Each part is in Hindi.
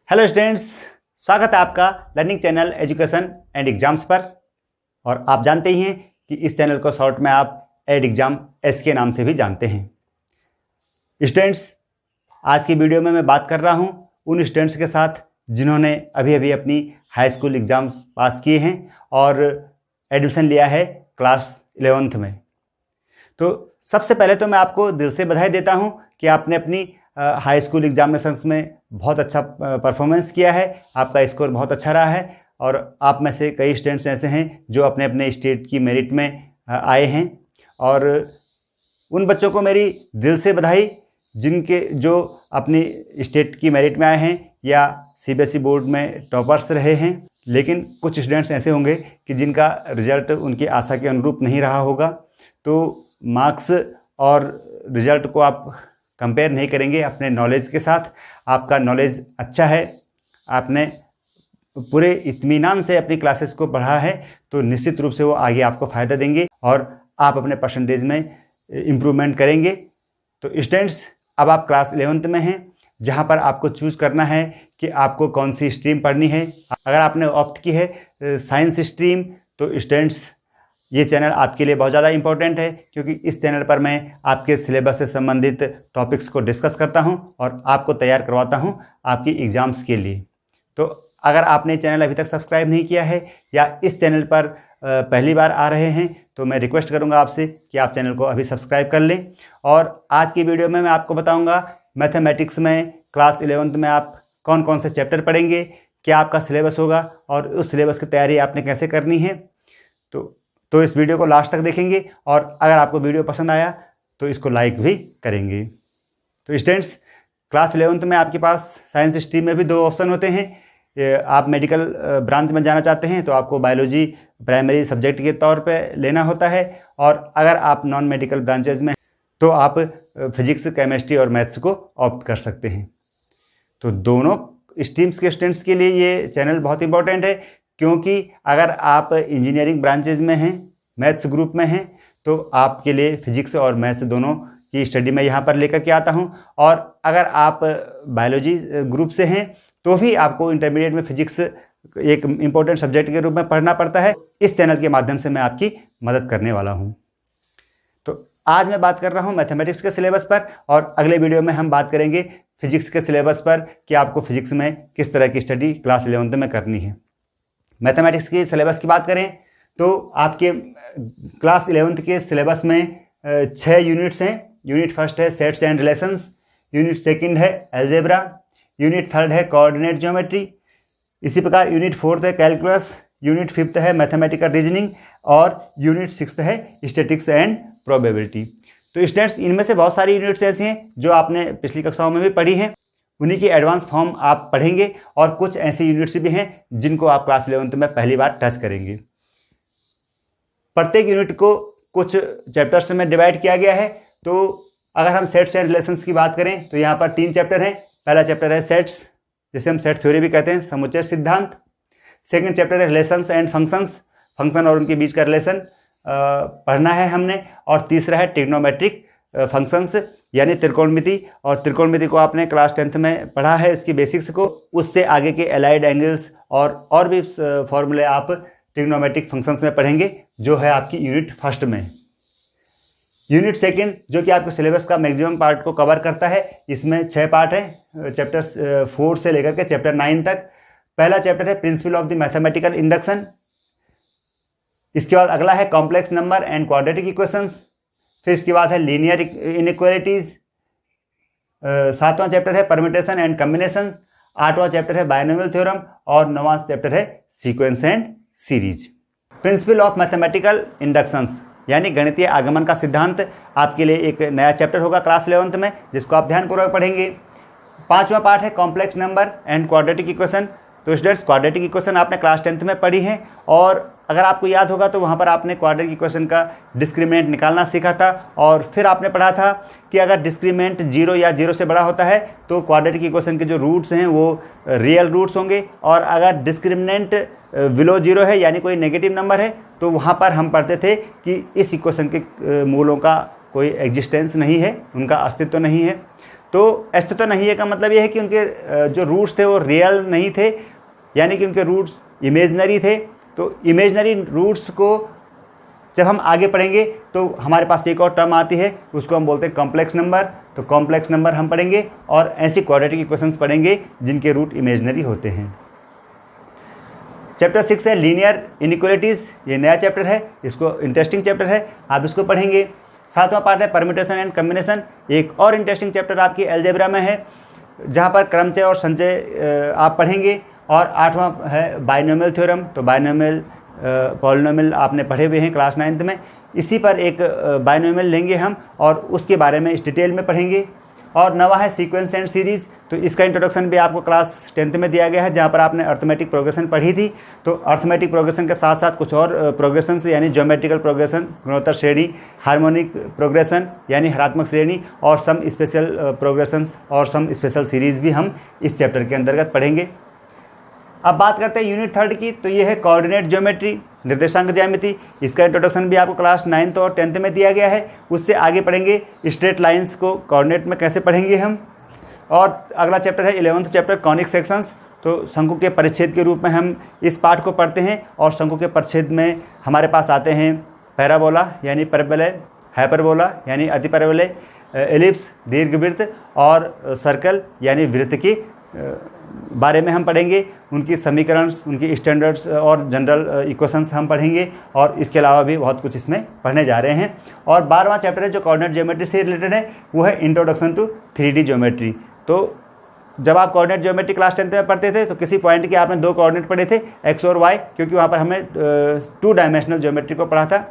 हेलो स्टूडेंट्स, स्वागत है आपका learning channel education and exams पर। और आप जानते ही हैं कि इस चैनल को शॉर्ट में आप एड एग्जाम एस के नाम से भी जानते हैं। स्टूडेंट्स, आज की वीडियो में मैं बात कर रहा हूं उन स्टूडेंट्स के साथ जिन्होंने अभी अभी अपनी हाई स्कूल एग्ज़ाम्स पास किए हैं और एडमिशन लिया है क्लास 11th में। तो सबसे पहले तो मैं आपको दिल से बधाई देता हूं कि आपने अपनी हाई स्कूल एग्जामिनेशंस में बहुत अच्छा परफॉर्मेंस किया है, आपका स्कोर बहुत अच्छा रहा है और आप में से कई स्टूडेंट्स ऐसे हैं जो अपने अपने स्टेट की मेरिट में आए हैं। और उन बच्चों को मेरी दिल से बधाई जिनके जो अपनी स्टेट की मेरिट में आए हैं या सीबीएसई बोर्ड में टॉपर्स रहे हैं। लेकिन कुछ स्टूडेंट्स ऐसे होंगे कि जिनका रिजल्ट उनकी आशा के अनुरूप नहीं रहा होगा, तो मार्क्स और रिजल्ट को आप कंपेयर नहीं करेंगे अपने नॉलेज के साथ। आपका नॉलेज अच्छा है, आपने पूरे इत्मीनान से अपनी क्लासेस को पढ़ा है, तो निश्चित रूप से वो आगे आपको फ़ायदा देंगे और आप अपने परसेंटेज में इम्प्रूवमेंट करेंगे। तो स्टूडेंट्स, अब आप क्लास 11th में हैं, जहाँ पर आपको चूज़ करना है कि आपको कौन सी स्ट्रीम पढ़नी है। अगर आपने ऑप्ट की है साइंस स्ट्रीम, तो स्टूडेंट्स ये चैनल आपके लिए बहुत ज़्यादा इंपॉर्टेंट है, क्योंकि इस चैनल पर मैं आपके सिलेबस से संबंधित टॉपिक्स को डिस्कस करता हूं और आपको तैयार करवाता हूं आपकी एग्ज़ाम्स के लिए। तो अगर आपने चैनल अभी तक सब्सक्राइब नहीं किया है या इस चैनल पर पहली बार आ रहे हैं, तो मैं रिक्वेस्ट करूंगा आपसे कि आप चैनल को अभी सब्सक्राइब कर लें। और आज की वीडियो में मैं आपको बताऊँगा मैथमेटिक्स में क्लास 11th में आप कौन कौन से चैप्टर पढ़ेंगे, क्या आपका सिलेबस होगा और उस सिलेबस की तैयारी आपने कैसे करनी है। तो इस वीडियो को लास्ट तक देखेंगे और अगर आपको वीडियो पसंद आया तो इसको लाइक भी करेंगे। तो स्टूडेंट्स, क्लास 11th में आपके पास साइंस स्ट्रीम में भी दो ऑप्शन होते हैं। आप मेडिकल ब्रांच में जाना चाहते हैं तो आपको बायोलॉजी प्राइमरी सब्जेक्ट के तौर पे लेना होता है, और अगर आप नॉन मेडिकल ब्रांचेज में तो आप फिजिक्स, केमिस्ट्री और मैथ्स को ऑप्ट कर सकते हैं। तो दोनों स्ट्रीम्स के स्टूडेंट्स के लिए ये चैनल बहुत इंपॉर्टेंट है, क्योंकि अगर आप इंजीनियरिंग ब्रांचेज में हैं, मैथ्स ग्रुप में हैं, तो आपके लिए फिजिक्स और मैथ्स दोनों की स्टडी मैं यहाँ पर लेकर के आता हूँ। और अगर आप बायोलॉजी ग्रुप से हैं तो भी आपको इंटरमीडिएट में फिजिक्स एक इम्पोर्टेंट सब्जेक्ट के रूप में पढ़ना पड़ता है। इस चैनल के माध्यम से मैं आपकी मदद करने वाला हूँ। तो आज मैं बात कर रहा हूँ मैथमेटिक्स के सिलेबस पर, और अगले वीडियो में हम बात करेंगे फिजिक्स के सिलेबस पर कि आपको फिजिक्स में किस तरह की स्टडी क्लास 11th में करनी है। मैथमेटिक्स की सिलेबस की बात करें तो आपके क्लास 11th के सिलेबस में 6 यूनिट्स हैं। यूनिट फर्स्ट है sets and relations, unit second है अलजेब्रा, यूनिट थर्ड है कोऑर्डिनेट ज्योमेट्री, इसी प्रकार यूनिट फोर्थ है कैलकुलस, यूनिट फिफ्थ है मैथमेटिकल रीजनिंग और यूनिट सिक्स्थ है स्टैटिस्टिक्स एंड प्रोबेबिलिटी। तो स्टूडेंट्स, इनमें से बहुत सारी यूनिट्स ऐसी हैं जो आपने पिछली कक्षाओं में भी पढ़ी हैं, उन्हीं की एडवांस फॉर्म आप पढ़ेंगे, और कुछ ऐसी यूनिट्स भी हैं जिनको आप क्लास 11th में पहली बार टच करेंगे। प्रत्येक यूनिट को कुछ चैप्टर्स में डिवाइड किया गया है। तो अगर हम सेट्स एंड रिलेशंस की बात करें तो यहाँ पर 3 चैप्टर हैं। पहला चैप्टर है सेट्स, जिसे हम सेट थ्योरी भी कहते हैं, समुच्चय सिद्धांत। सेकंड चैप्टर है रिलेशंस एंड फंक्शंस, फंक्शन और उनके बीच का रिलेशन पढ़ना है हमने। और तीसरा है ट्रिग्नोमेट्रिक फंक्शंस, यानी त्रिकोणमिति। और त्रिकोणमिति को आपने क्लास 10th में पढ़ा है, इसकी बेसिक्स को। उससे आगे के एलाइड एंगल्स और भी फॉर्मूले आप ट्रिग्नोमेट्रिक फंक्शंस में पढ़ेंगे, जो है आपकी यूनिट फर्स्ट में। यूनिट सेकंड, जो कि आपके सिलेबस का मैक्सिमम पार्ट को कवर करता है, इसमें 6 पार्ट हैं, चैप्टर 4 से लेकर के चैप्टर 9 तक। पहला चैप्टर है principle of the mathematical induction. इसके बाद अगला है complex number and quadratic equations. फिर इसके बाद है लीनियर इनइक्वालिटीज। 7वां चैप्टर है परम्यूटेशन एंड कॉम्बिनेशंस। 8वां चैप्टर है बायनोमियल थ्योरम और 9वां चैप्टर है sequence and series. Principle of mathematical inductions यानी गणितीय आगमन का सिद्धांत आपके लिए एक नया चैप्टर होगा क्लास 11th में, जिसको आप ध्यानपूर्वक पढ़ेंगे। 5वां पार्ट है complex number and quadratic equation. तो स्टूडेंट्स, क्वाड्रेटिक इक्वेशन आपने क्लास 10th में पढ़ी है, और अगर आपको याद होगा तो वहाँ पर आपने क्वाड्रेटिक इक्वेशन का डिस्क्रिमिनेंट निकालना सीखा था। और फिर आपने पढ़ा था कि अगर डिस्क्रिमिनेंट 0 या 0 से बड़ा होता है तो क्वाड्रेटिक इक्वेशन के जो रूट्स हैं वो रियल रूट्स होंगे, और अगर डिस्क्रिमिनेंट बिलो 0 है यानी कोई नेगेटिव नंबर है, तो वहाँ पर हम पढ़ते थे कि इस इक्वेशन के मूलों का कोई एग्जिस्टेंस नहीं है, उनका अस्तित्व नहीं है। तो अस्तित्व नहीं है का मतलब ये है कि उनके जो रूट्स थे वो रियल नहीं थे, यानी कि उनके रूट्स इमेजनरी थे। तो इमेजनरी रूट्स को जब हम आगे पढ़ेंगे तो हमारे पास एक और टर्म आती है, उसको हम बोलते हैं कॉम्प्लेक्स नंबर। तो कॉम्प्लेक्स नंबर हम पढ़ेंगे और ऐसी क्वाड्रेटिक इक्वेशंस पढ़ेंगे जिनके रूट इमेजनरी होते हैं। चैप्टर 6 है लीनियर इनइक्वालिटीज़, ये नया चैप्टर है, इसको इंटरेस्टिंग चैप्टर है, आप इसको पढ़ेंगे। 7वां पार्ट है परम्यूटेशन एंड कॉम्बिनेशन, एक और इंटरेस्टिंग चैप्टर आपकी अलजेब्रा में है, जहाँ पर क्रमचय और संचय आप पढ़ेंगे। और 8वां है बाइनोमियल थ्योरम, तो बाइनोमियल पॉलिनोमियल आपने पढ़े हुए हैं क्लास 9th में, इसी पर एक बाइनोमियल लेंगे हम और उसके बारे में इस डिटेल में पढ़ेंगे। और 9वां है सीक्वेंस एंड सीरीज़, तो इसका इंट्रोडक्शन भी आपको क्लास 10th में दिया गया है, जहाँ पर आपने अर्थमेटिक प्रोग्रेशन पढ़ी थी। तो अर्थमेटिक प्रोग्रेशन के साथ साथ कुछ और प्रोग्रेशन यानी ज्योमेट्रिकल प्रोग्रेशन, गुणोत्तर श्रेणी, हार्मोनिक प्रोग्रेशन यानी हरात्मक श्रेणी, और सम स्पेशल प्रोग्रेशंस और सम स्पेशल सीरीज़ भी हम इस चैप्टर के अंतर्गत पढ़ेंगे। अब बात करते हैं यूनिट 3 की, तो ये है कोऑर्डिनेट ज्योमेट्री, निर्देशांक ज्यामिति। इसका इंट्रोडक्शन भी आपको क्लास 9th और 10th में दिया गया है। उससे आगे पढ़ेंगे स्ट्रेट लाइंस को कोऑर्डिनेट में कैसे पढ़ेंगे हम। और अगला चैप्टर है 11th चैप्टर कॉनिक सेक्शंस, तो शंकु के परिच्छेद के रूप में हम इस पाठ को पढ़ते हैं। और शंकु के परिच्छेद में हमारे पास आते हैं पैराबोला यानी परवलय, हाइपरबोला यानी अतिपरवलय, एलिप्स दीर्घवृत्त, और सर्कल यानी वृत्त की बारे में हम पढ़ेंगे, उनकी समीकरण, उनकी स्टैंडर्ड्स और जनरल इक्वेशंस हम पढ़ेंगे। और इसके अलावा भी बहुत कुछ इसमें पढ़ने जा रहे हैं। और 12वां चैप्टर है जो कोऑर्डिनेट ज्योमेट्री से रिलेटेड है, वो है इंट्रोडक्शन टू 3D ज्योमेट्री। तो जब आप कोऑर्डिनेट ज्योमेट्री क्लास 10th में पढ़ते थे तो किसी पॉइंट के आपने 2 कोऑर्डिनेट पढ़े थे, एक्स और वाई, क्योंकि वहाँ पर हमें 2 डायमेंशनल ज्योमेट्री को पढ़ा था।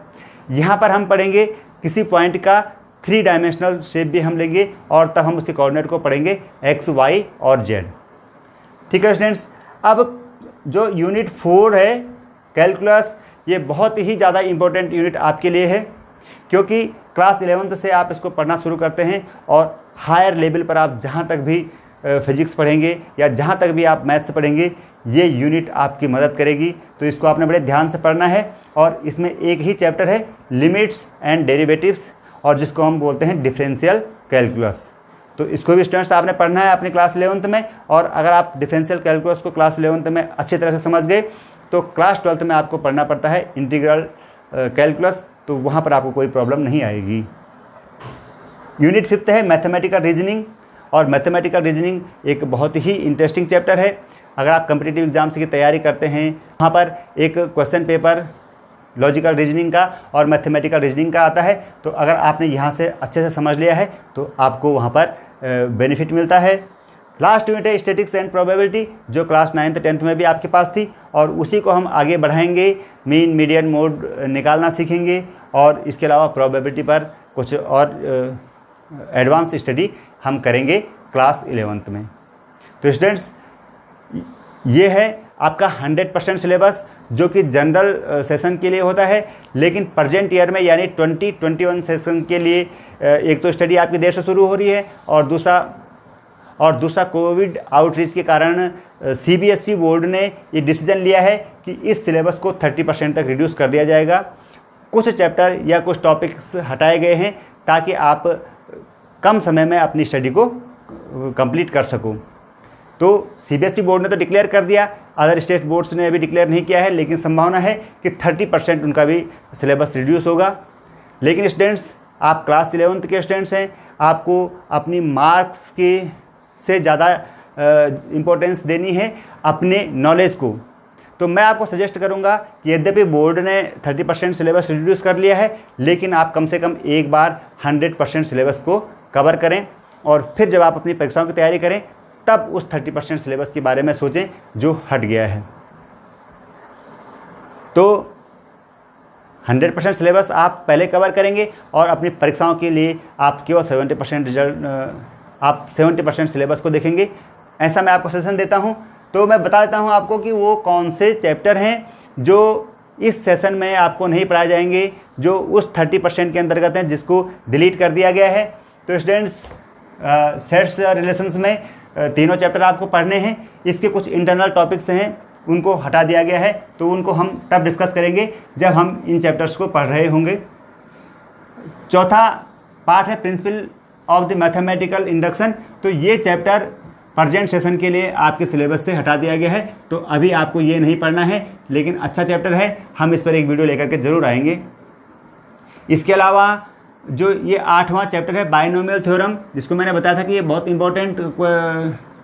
यहाँ पर हम पढ़ेंगे किसी पॉइंट का 3 डायमेंशनल शेप भी हम लेंगे, और तब हम उसके कोऑर्डिनेट को पढ़ेंगे एक्स, वाई और जेड। ठीक है स्टूडेंट्स, अब जो यूनिट 4 है कैलकुलस, ये बहुत ही ज़्यादा इम्पोर्टेंट यूनिट आपके लिए है, क्योंकि क्लास 11th से आप इसको पढ़ना शुरू करते हैं और हायर लेवल पर आप जहाँ तक भी फिजिक्स पढ़ेंगे या जहाँ तक भी आप मैथ्स पढ़ेंगे, ये यूनिट आपकी मदद करेगी। तो इसको आपने बड़े ध्यान से पढ़ना है। और इसमें एक ही चैप्टर है लिमिट्स एंड डेरिवेटिव्स, और जिसको हम बोलते हैं डिफरेंशियल कैलकुलस। तो इसको भी स्टूडेंट्स आपने पढ़ना है अपनी क्लास 11th में। और अगर आप डिफरेंशियल कैलकुलस को क्लास 11th में अच्छी तरह से समझ गए तो क्लास 12th में आपको पढ़ना पड़ता है इंटीग्रल कैलकुलस, तो वहाँ पर आपको कोई प्रॉब्लम नहीं आएगी। यूनिट 5 है मैथमेटिकल रीजनिंग, और मैथमेटिकल रीजनिंग एक बहुत ही इंटरेस्टिंग चैप्टर है। अगर आप कम्पिटिटिव एग्जाम्स की तैयारी करते हैं, वहाँ पर एक क्वेश्चन पेपर लॉजिकल रीजनिंग का और मैथमेटिकल रीजनिंग का आता है। तो अगर आपने यहाँ से अच्छे से समझ लिया है तो आपको वहाँ पर बेनिफिट मिलता है। लास्ट यूनिट है स्टैटिक्स एंड प्रोबेबिलिटी, जो क्लास 9th 10th में भी आपके पास थी, और उसी को हम आगे बढ़ाएंगे, मीन मीडियन मोड निकालना सीखेंगे, और इसके अलावा प्रोबेबिलिटी पर कुछ और एडवांस स्टडी हम करेंगे क्लास 11th में। तो स्टूडेंट्स, ये है आपका 100% सिलेबस, जो कि जनरल सेशन के लिए होता है। लेकिन प्रेजेंट ईयर में यानी 2021 सेशन के लिए एक तो स्टडी आपकी देर से शुरू हो रही है, और दूसरा कोविड आउटरीच के कारण CBSE बोर्ड ने ये डिसीजन लिया है कि इस सिलेबस को 30% तक रिड्यूस कर दिया जाएगा। कुछ चैप्टर या कुछ टॉपिक्स हटाए गए हैं ताकि आप कम समय में अपनी स्टडी को कंप्लीट कर सको। तो CBSE बोर्ड ने तो डिक्लेयर कर दिया, अदर स्टेट बोर्ड्स ने अभी डिक्लेयर नहीं किया है, लेकिन संभावना है कि 30% उनका भी सिलेबस रिड्यूस होगा। लेकिन स्टूडेंट्स, आप क्लास 11th के स्टूडेंट्स हैं, आपको अपनी मार्क्स के से ज़्यादा इम्पोर्टेंस देनी है अपने नॉलेज को। तो मैं आपको सजेस्ट करूंगा कि यद्यपि बोर्ड ने 30% सिलेबस रिड्यूस कर लिया है, लेकिन आप कम से कम एक बार 100% सिलेबस को कवर करें, और फिर जब आप अपनी परीक्षाओं की तैयारी करें तब उस 30% सिलेबस के बारे में सोचें जो हट गया है। तो 100% सिलेबस आप पहले कवर करेंगे, और अपनी परीक्षाओं के लिए आप केवल 70% रिजल्ट, आप 70% सिलेबस को देखेंगे, ऐसा मैं आपको सजेशन देता हूं। तो मैं बता देता हूं आपको कि वो कौन से चैप्टर हैं जो इस सेशन में आपको नहीं पढ़ाए जाएंगे, जो उस 30% के अंतर्गत हैं जिसको डिलीट कर दिया गया है। तो स्टूडेंट्स, सेट्स और रिलेशंस में तीनों चैप्टर आपको पढ़ने हैं। इसके कुछ इंटरनल टॉपिक्स हैं, उनको हटा दिया गया है, तो उनको हम तब डिस्कस करेंगे जब हम इन चैप्टर्स को पढ़ रहे होंगे। चौथा पार्ट है ऑफ द मैथमेटिकल इंडक्शन, तो ये चैप्टर प्रेजेंट सेशन के लिए आपके सिलेबस से हटा दिया गया है। तो अभी आपको ये नहीं पढ़ना है, लेकिन अच्छा चैप्टर है, हम इस पर एक वीडियो लेकर के ज़रूर आएंगे। इसके अलावा जो ये 8वां चैप्टर है बाइनोमियल थ्योरम, जिसको मैंने बताया था कि ये बहुत इंपॉर्टेंट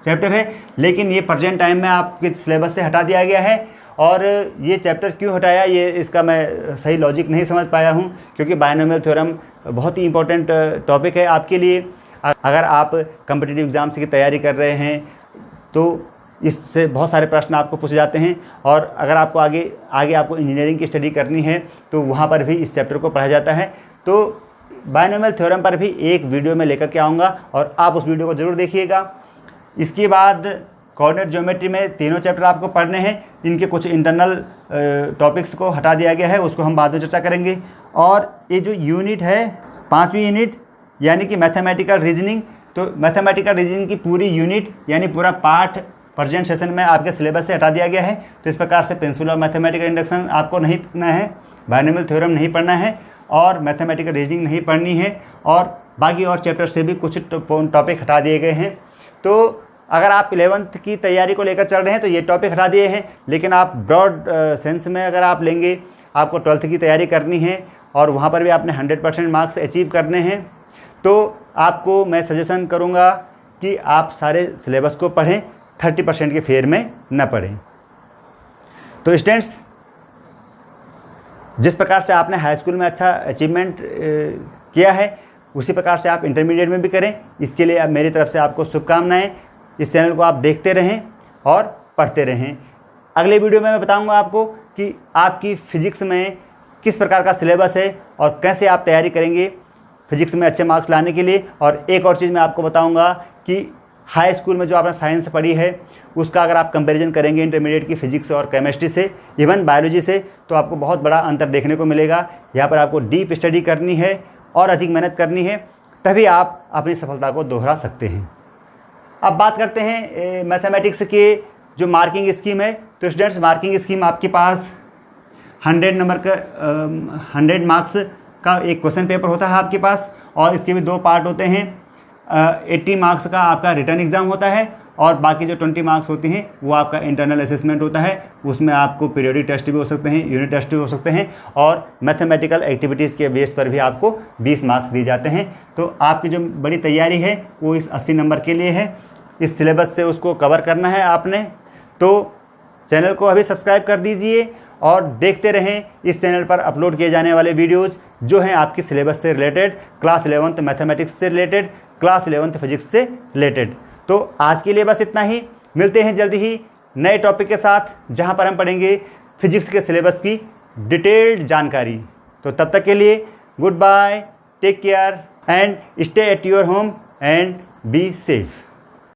चैप्टर है, लेकिन ये प्रेजेंट टाइम में आपके सिलेबस से हटा दिया गया है। और ये चैप्टर क्यों हटाया, ये इसका मैं सही लॉजिक नहीं समझ पाया हूँ, क्योंकि बाइनोमियल थ्योरम बहुत ही इंपॉर्टेंट टॉपिक है आपके लिए। अगर आप कॉम्पिटिटिव एग्ज़ाम्स की तैयारी कर रहे हैं तो इससे बहुत सारे प्रश्न आपको पूछे जाते हैं, और अगर आपको आगे आपको इंजीनियरिंग की स्टडी करनी है तो वहाँ पर भी इस चैप्टर को पढ़ा जाता है। तो बाइनोमियल थ्योरम पर भी एक वीडियो में लेकर के आऊँगा और आप उस वीडियो को ज़रूर देखिएगा। इसके बाद कोऑर्डिनेट ज्योमेट्री में तीनों चैप्टर आपको पढ़ने हैं, इनके कुछ इंटरनल टॉपिक्स को हटा दिया गया है, उसको हम बाद में चर्चा करेंगे। और ये जो यूनिट है 5वीं यूनिट यानी कि मैथमेटिकल रीजनिंग, तो मैथमेटिकल रीजनिंग की पूरी यूनिट यानी पूरा पार्ट प्रेजेंट सेशन में आपके सिलेबस से हटा दिया गया है। तो इस प्रकार से प्रिंसिपल ऑफ मैथमेटिकल इंडक्शन आपको नहीं पढ़ना है, बाइनोमियल थ्योरम नहीं पढ़ना है, और मैथमेटिकल रीजनिंग नहीं पढ़नी है, और बाकी और चैप्टर से भी कुछ टॉपिक हटा दिए गए हैं। तो अगर आप 11th की तैयारी को लेकर चल रहे हैं तो ये टॉपिक हटा दिए हैं, लेकिन आप ब्रॉड सेंस में अगर आप लेंगे, आपको 12th की तैयारी करनी है और वहाँ पर भी आपने 100% मार्क्स अचीव करने हैं, तो आपको मैं सजेशन करूँगा कि आप सारे सिलेबस को पढ़ें, 30% के फेयर में न पढ़ें। तो स्टूडेंट्स, जिस प्रकार से आपने हाई स्कूल में अच्छा अचीवमेंट किया है, उसी प्रकार से आप इंटरमीडिएट में भी करें। इसके लिए अब मेरी तरफ से आपको शुभकामनाएं। इस चैनल को आप देखते रहें और पढ़ते रहें। अगले वीडियो में मैं बताऊंगा आपको कि आपकी फ़िज़िक्स में किस प्रकार का सिलेबस है और कैसे आप तैयारी करेंगे फिज़िक्स में अच्छे मार्क्स लाने के लिए। और एक और चीज़ मैं आपको बताऊंगा कि हाई स्कूल में जो आपने साइंस पढ़ी है, उसका अगर आप कंपैरिजन करेंगे इंटरमीडिएट की फ़िज़िक्स और केमिस्ट्री से, इवन बायोलॉजी से, तो आपको बहुत बड़ा अंतर देखने को मिलेगा। यहाँ पर आपको डीप स्टडी करनी है और अधिक मेहनत करनी है, तभी आप अपनी सफलता को दोहरा सकते हैं। अब बात करते हैं मैथमेटिक्स के जो मार्किंग स्कीम है। तो स्टूडेंट्स, मार्किंग स्कीम आपके पास 100 नंबर का 100 मार्क्स का एक क्वेश्चन पेपर होता है आपके पास, और इसके भी 2 पार्ट होते हैं। 80 मार्क्स का आपका रिटन एग्ज़ाम होता है, और बाकी जो 20 मार्क्स होती हैं वो आपका इंटरनल असेसमेंट होता है। उसमें आपको पीरियोडिक टेस्ट भी हो सकते हैं, यूनिट टेस्ट भी हो सकते हैं, और मैथमेटिकल एक्टिविटीज़ के बेस पर भी आपको 20 मार्क्स दिए जाते हैं। तो आपकी जो बड़ी तैयारी है वो इस 80 नंबर के लिए है। इस सिलेबस से उसको कवर करना है आपने। तो चैनल को अभी सब्सक्राइब कर दीजिए और देखते रहें इस चैनल पर अपलोड किए जाने वाले वीडियोज़ जो हैं आपकी सिलेबस से रिलेटेड, क्लास 11th मैथमेटिक्स से रिलेटेड, क्लास 11th फिजिक्स से रिलेटेड। तो आज के लिए बस इतना ही। मिलते हैं जल्दी ही नए टॉपिक के साथ, जहां पर हम पढ़ेंगे फिजिक्स के सिलेबस की डिटेल्ड जानकारी। तो तब तक के लिए goodbye, take care and stay at your home and be safe.